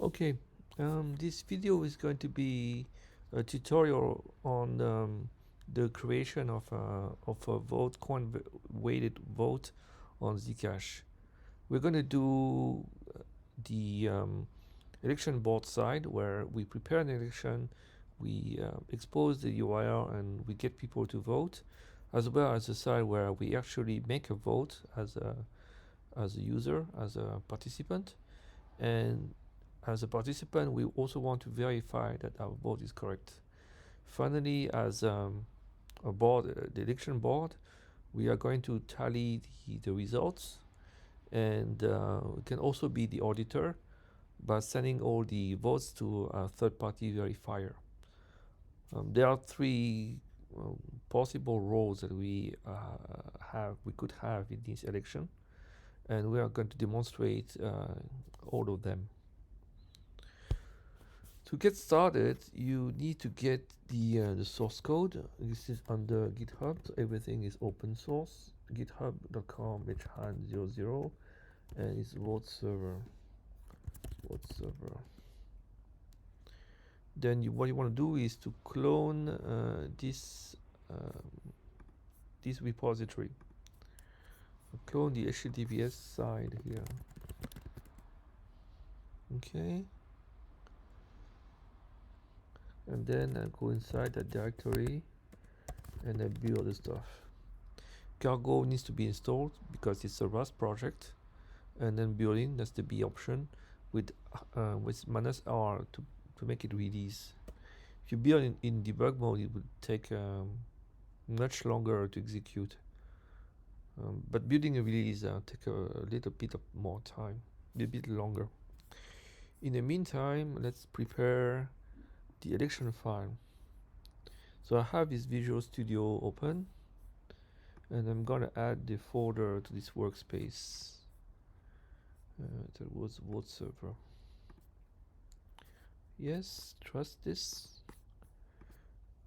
Okay, this video is going to be a tutorial on the creation of a vote coin weighted vote on Zcash. We're going to do the election board side where we prepare an election, we expose the URL, and we get people to vote, as well as the side where we actually make a vote as a user, as a participant, and as a participant, we also want to verify that our vote is correct. Finally, as a board, the election board, we are going to tally the results, and we can also be the auditor by sending all the votes to a third-party verifier. There are three possible roles that we could have in this election, and we are going to demonstrate all of them. To get started, you need to get the source code. This is under GitHub. So everything is open source. GitHub.com/00, and it's vote server. Then what you want to do is to clone this repository. Clone the HTTPS side here. Okay. And then I go inside that directory and I build the stuff. Cargo needs to be installed because it's a Rust project, and then building, that's the B option, with -R to make it release. If you build in debug mode, it would take much longer to execute. But building a release take a little bit of more time, a bit longer. In the meantime, let's prepare the election file. So I have this Visual Studio open, and I'm gonna add the folder to this workspace. That was vote server. Yes, trust this.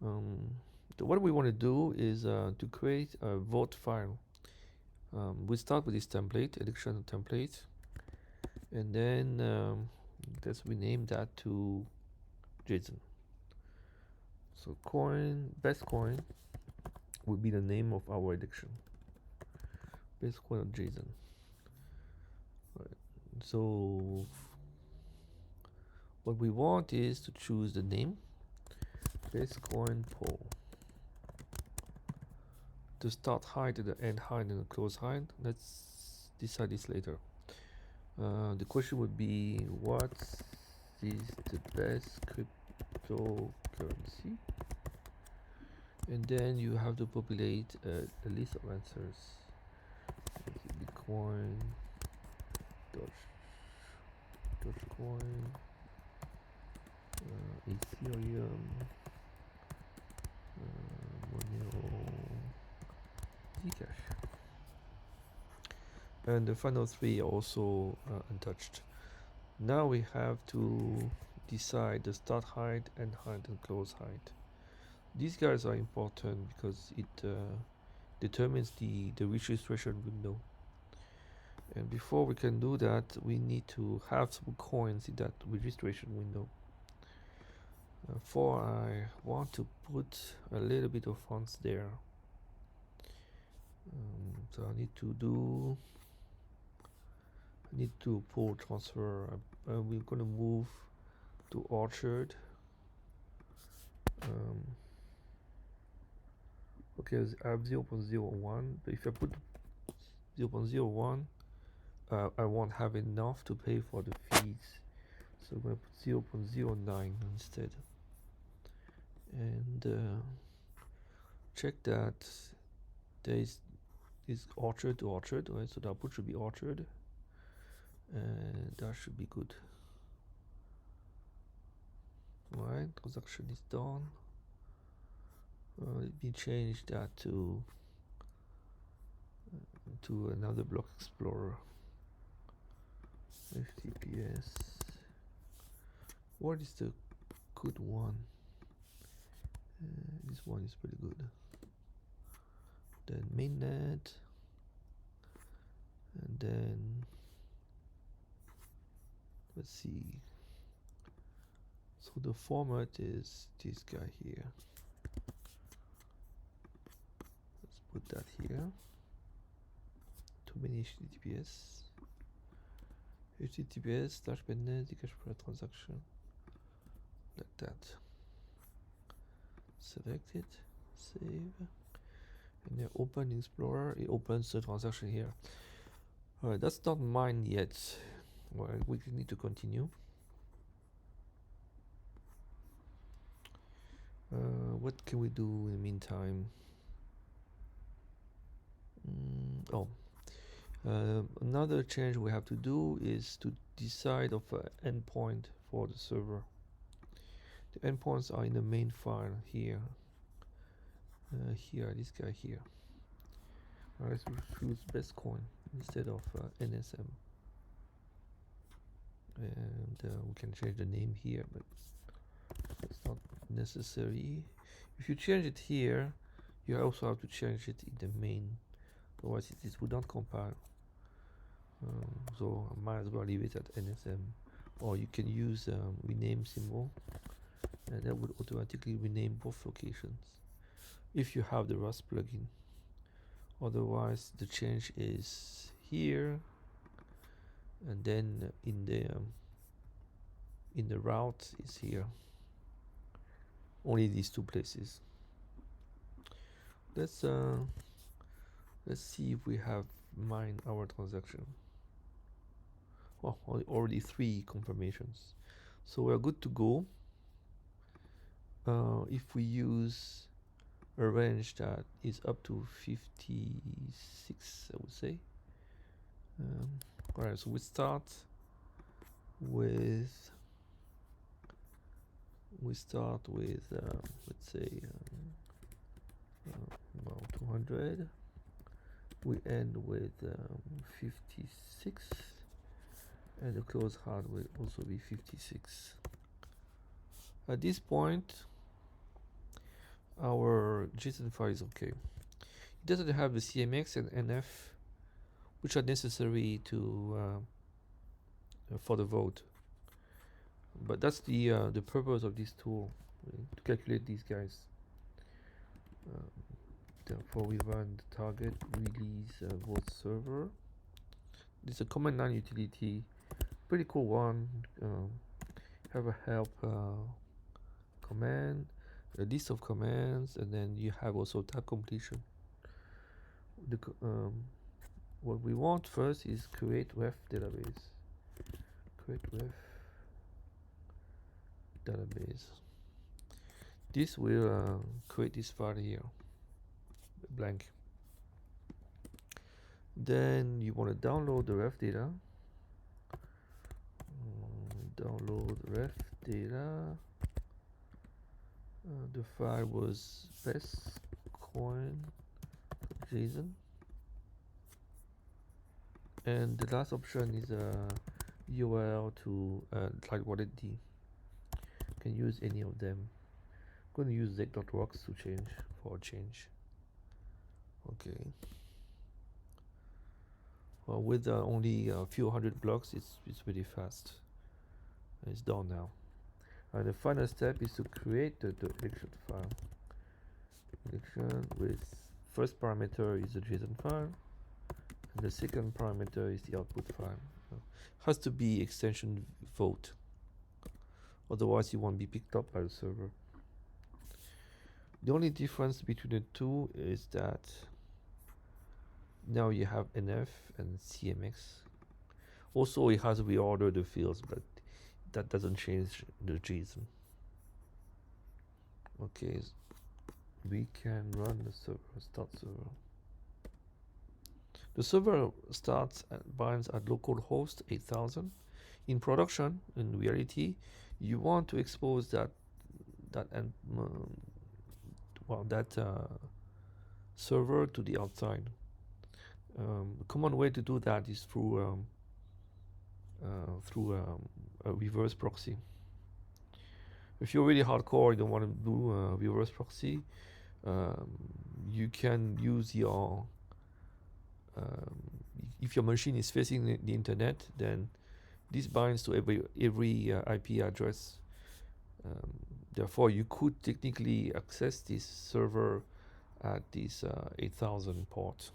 What we want to do is to create a vote file. We start with this template, election template, and then let's rename that to JSON. So best coin would be the name of our election. Best coin of JSON. Right. So what we want is to choose the name, best coin poll. To start hide, the end hide, and the close hide. Let's decide this later. The question would be, what is the best cryptocurrency? And then you have to populate a list of answers. Bitcoin, Dogecoin, Ethereum, Monero, Zcash. And the final three are also untouched. Now we have to decide the start hide, end hide, and close hide. These guys are important because it determines the registration window. And before we can do that, we need to have some coins in that registration window. For I want to put a little bit of funds there. So I need to pull transfer. We're gonna move to Orchard. Okay, I have 0.01, but if I put 0.01, I won't have enough to pay for the fees. So I'm gonna put 0.09 instead. And check that there is orchard to orchard, right? So the output should be orchard, and that should be good. Right, transaction is done. Let me change that to another block explorer. HTTPS. What is the good one? This one is pretty good. Then mainnet, and then let's see, So the format is this guy here. Let's put that here. Too many HTTPS. HTTPS / pendant Zcash per transaction. Like that. Select it, save, and then open Explorer. It opens the transaction here. Alright, that's not mine yet. Well, we need to continue. What can we do in the meantime? Another change we have to do is to decide of an endpoint for the server. The endpoints are in the main file here. Here, this guy here. Let's choose best coin instead of NSM. And we can change the name here, but it's not necessary. If you change it here, you also have to change it in the main, otherwise it will not compile. So I might as well leave it at NSM, or you can use rename symbol, and that would automatically rename both locations if you have the Rust plugin. Otherwise the change is here, and then in the route is here. Only these two places. Let's see if we have mined our transaction. Oh, already 3 confirmations, so we're good to go. If we use a range that is up to 56, I would say. Alright, so we start with let's say about 200. We end with 56, and the close hard will also be 56. At this point, our JSON file is okay. It doesn't have the CMX and NF, which are necessary to for the vote. But that's the purpose of this tool, to calculate these guys. Therefore, we run the target release vote server. This is a command line utility, pretty cool one. Have a help command, a list of commands, and then you have also tab completion. What we want first is create ref database. Create ref database. This will create this file here, blank. Then you want to download the ref data. Download ref data. The file was best coin JSON, and the last option is a URL to like wallet D. You can use any of them. I'm going to use zec.rocks to change for change. Okay. Well, with only a few hundred blocks, it's really fast. It's done now. And the final step is to create the election file. Election with first parameter is the JSON file, and the second parameter is the output file. Has to be extension vote, otherwise you won't be picked up by the server. The only difference between the two is that now you have NF and CMX. Also, it has reordered the fields, but that doesn't change the JSON. Okay, we can run the server, start server. The server starts and binds at localhost 8000. In production, in reality, you want to expose that server to the outside. A common way to do that is through a reverse proxy. If you're really hardcore, you don't want to do a reverse proxy, you can use your if your machine is facing the internet, then this binds to every IP address Therefore, you could technically access this server at this 8000 port,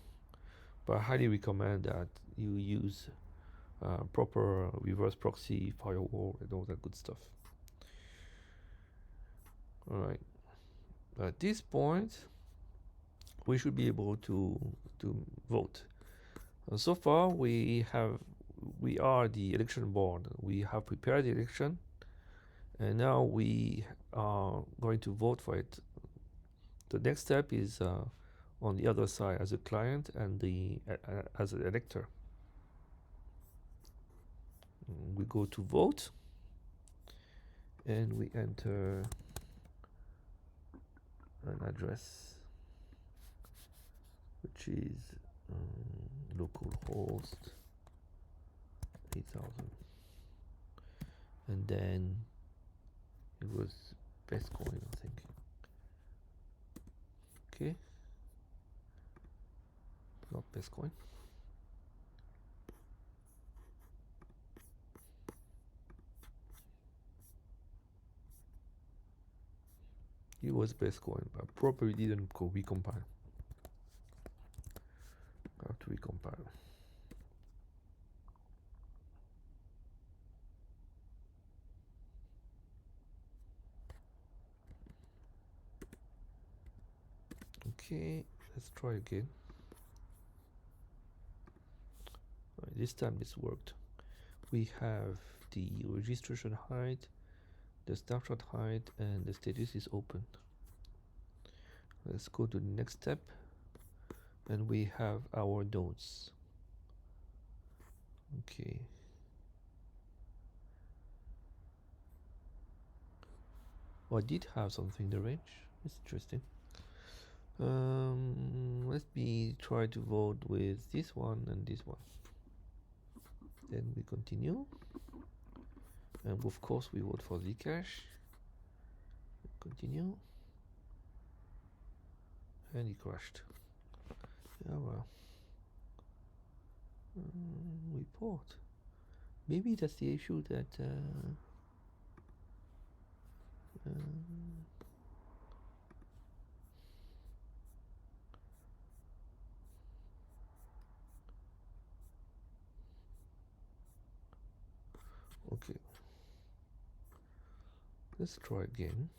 but I highly recommend that you use proper reverse proxy firewall and all that good stuff. All right. At this point, we should be able to vote. So far, we are the election board. We have prepared the election, and now we are going to vote for it. The next step is on the other side as a client and as an elector. We go to vote, and we enter an address, which is localhost 8000, and then it was best coin, I think. Okay, not best coin. It was best coin, but probably didn't recompile. I have to recompile. Okay, let's try again. Right, this time this worked. We have the registration height, the snapshot height, and the status is open. Let's go to the next step, and we have our nodes. Okay. Oh, I did have something in the range. It's interesting. Let me try to vote with this one and this one. Then we continue, and of course we vote for Zcash. Continue, and he crashed. Yeah, well, report. Maybe that's the issue that okay, let's try again.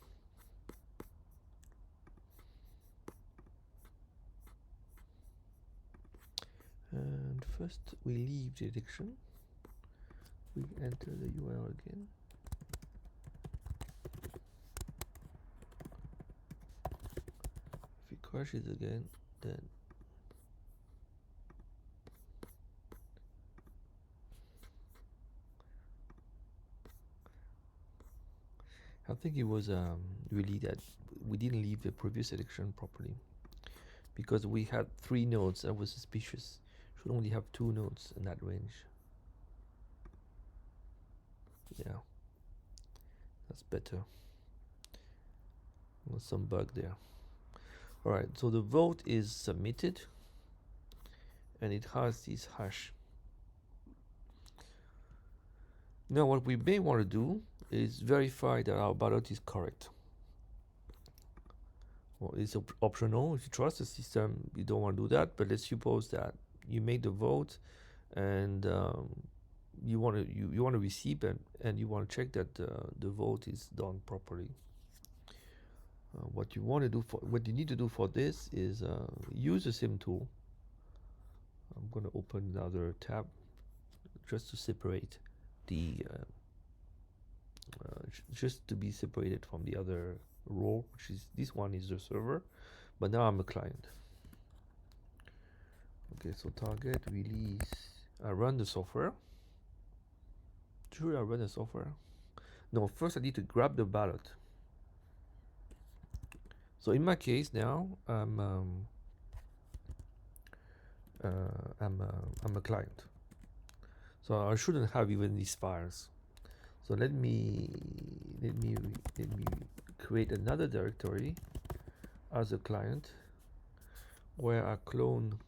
And first we leave the election. We enter the URL again. If it crashes again, then I think it was really that we didn't leave the previous election properly, because we had 3 nodes. I was suspicious. Should only have 2 nodes in that range. Yeah, that's better. There's some bug there. Alright, so the vote is submitted, and it has this hash. Now what we may want to do is verify that our ballot is correct. Well, it's optional. If you trust the system, you don't want to do that, but let's suppose that you make the vote, and you want to receive it, and you want to check that the vote is done properly. What you need to do for this is use the sim tool. I'm going to open another tab just to separate the just to be separated from the other role, which is this one is the server, but now I'm a client. Okay, so target release. I run the software. Should I run the software? No, first I need to grab the ballot. So in my case now, I'm a client, so I shouldn't have even these files. So let me create another directory as a client, where I clone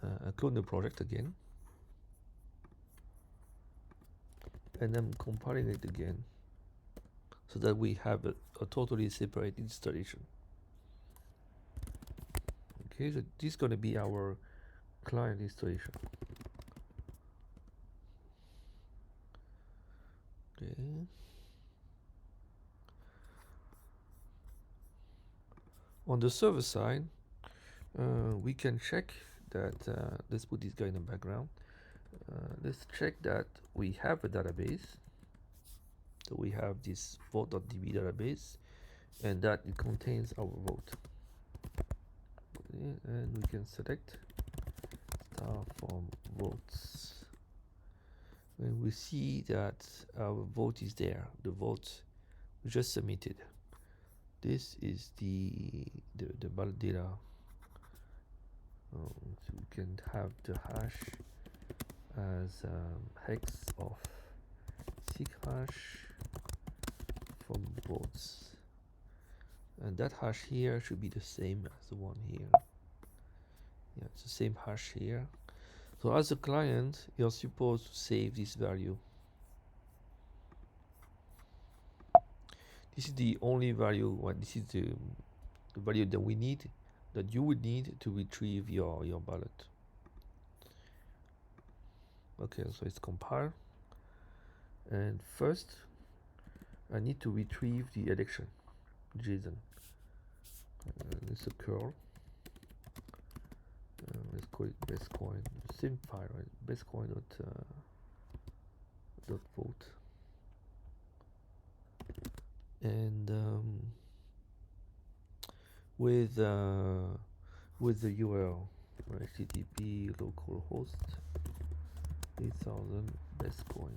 the project again, and I'm compiling it again. so that we have a totally separate installation. Okay, so this is going to be our client installation. Okay. On the server side, we can check that, let's put this guy in the background. Let's check that we have a database. So we have this vote.db database, and that it contains our vote. Okay, and we can select star from votes. And we see that our vote is there, the vote we just submitted. This is the ballot data. So we can have the hash as hex of seek hash from votes, and that hash here should be the same as the one here. Yeah, it's the same hash here. So as a client, you're supposed to save this value. This is the only value. This is the value that we need, that you would need to retrieve your ballot. Okay, so it's compiled, and first I need to retrieve the election JSON. It's a curl. Let's call it bestcoin. Same file, right? Bestcoin dot vote. And with the URL, HTTP localhost 8000 bestcoin.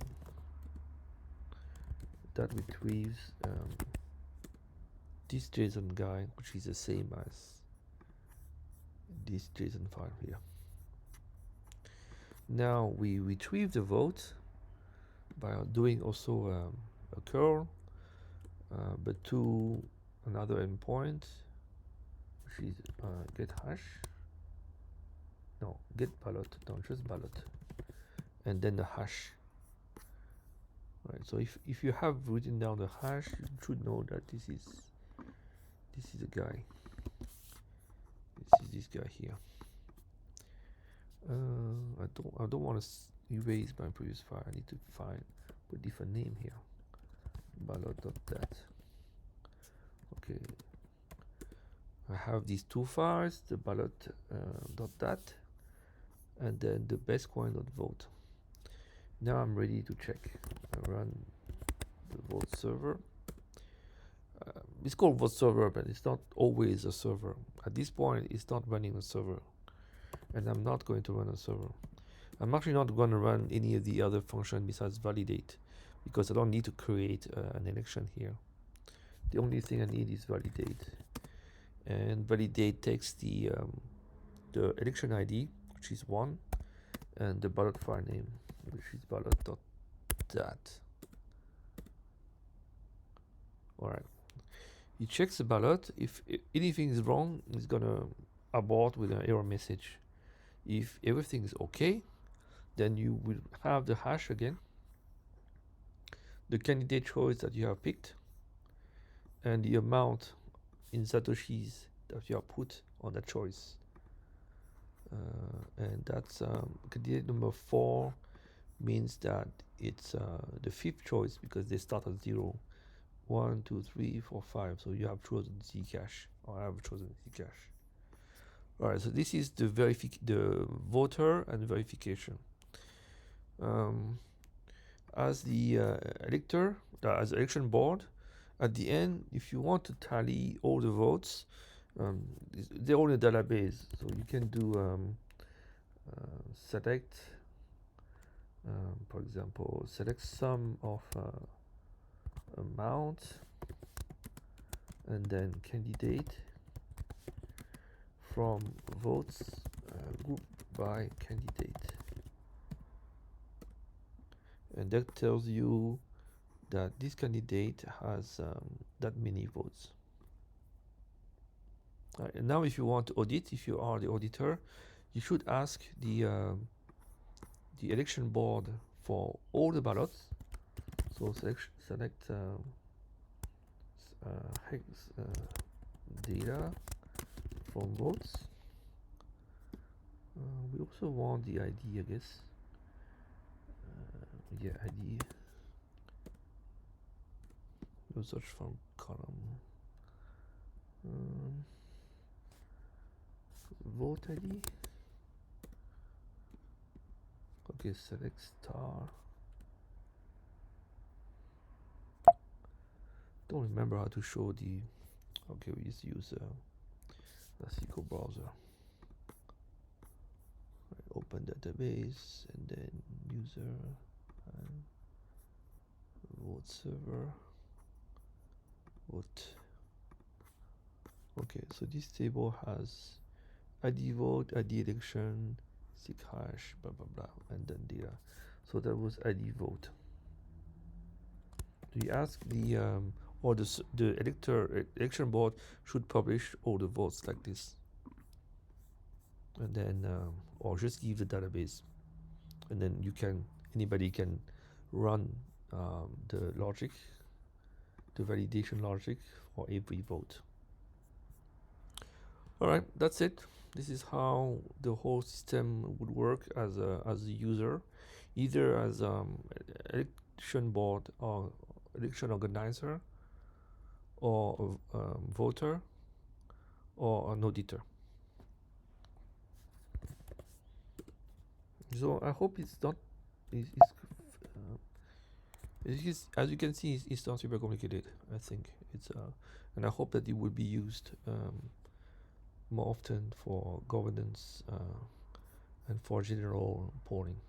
That retrieves this JSON guy, which is the same as this JSON file here. Now we retrieve the vote by doing also a curl, but to another endpoint, which is get hash. No, get ballot. No, just ballot, and then the hash. Right. So if you have written down the hash, you should know that this is the guy. This is this guy here. I don't want to erase my previous file. I need to put different name here. Ballot.dat. Okay. I have these two files, the ballot.dat and then the bestcoin.vote. Now I'm ready to check. I run the vote server. It's called vote server, but it's not always a server. At this point, it's not running a server, and I'm not going to run a server. I'm actually not going to run any of the other functions besides validate, because I don't need to create an election here. The only thing I need is validate, and validate takes the election ID, which is 1, and the ballot file name, which is ballot.dat. Alright. It checks the ballot. If anything is wrong, it's gonna abort with an error message. If everything is okay, then you will have the hash again, the candidate choice that you have picked, and the amount in Satoshis that you have put on that choice. And that's candidate number 4 means that it's the 5th choice, because they start at 0. 1, 2, 3, 4, 5. So you have chosen Zcash, or I have chosen Zcash. Alright, so this is the voter and verification. As the elector, as election board, at the end, if you want to tally all the votes, they're all in a database, so you can do select, for example, select sum of amount, and then candidate from votes group by candidate, and that tells you that this candidate has that many votes. And now if you want to audit, if you are the auditor, you should ask the election board for all the ballots. So select hex data from votes. We also want the ID, I guess. Yeah, ID. No search from column. Vote ID. Okay, select star. Don't remember how to show the. Okay, we just use the SQL browser. Open database and then user and vote server vote. Okay, so this table has ID vote, ID election, seek hash, blah blah blah, and then data. So that was ID vote. We ask the or the election board should publish all the votes like this, and then or just give the database, and then anybody can run the logic, the validation logic for every vote. All right, that's it. This is how the whole system would work as a user, either as election board or election organizer, or a voter, or an auditor. So I hope it's not. As you can see, it's not super complicated. I think it's and I hope that it will be used more often for governance and for general polling.